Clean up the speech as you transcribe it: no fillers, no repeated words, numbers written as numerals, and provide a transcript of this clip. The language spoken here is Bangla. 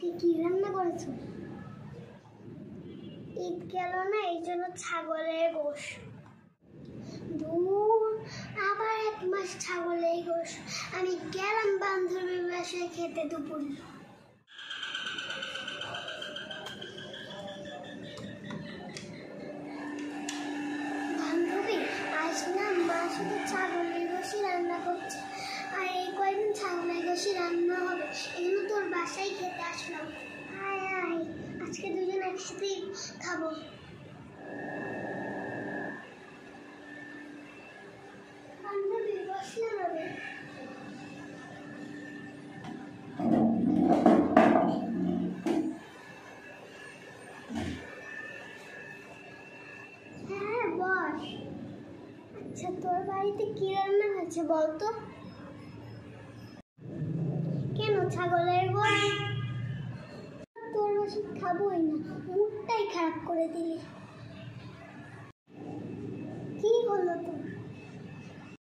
আজকে কি রান্না করেছো? ঈদ গেল না, এই জন্য ছাগলের গোশ। দূর, আবার 1 মাস ছাগলের গোশ। আমি গেলাম বান্ধবীর বাসায় খেতে দুপুরে। বান্ধবী, আজ না মা শুধু ছাগলের গোশই রান্না করছে, আর এই কয়েকদিন ছাগলের গোশই রান্না হবে, এই জন্য তোর বাসায় খেতে আসলাম। আয় আয়, আজকে দুজন একসাথেই খাবো। বান্ধবী, বসলে হবে? হ্যাঁ বস। আচ্ছা, তোর বাড়িতে কি রান্না হয়েছে বলতো? কেন ছাগলের গোশ? তোর বাসায় খাবোই না, মুডটাই খারাপ করে দিলি।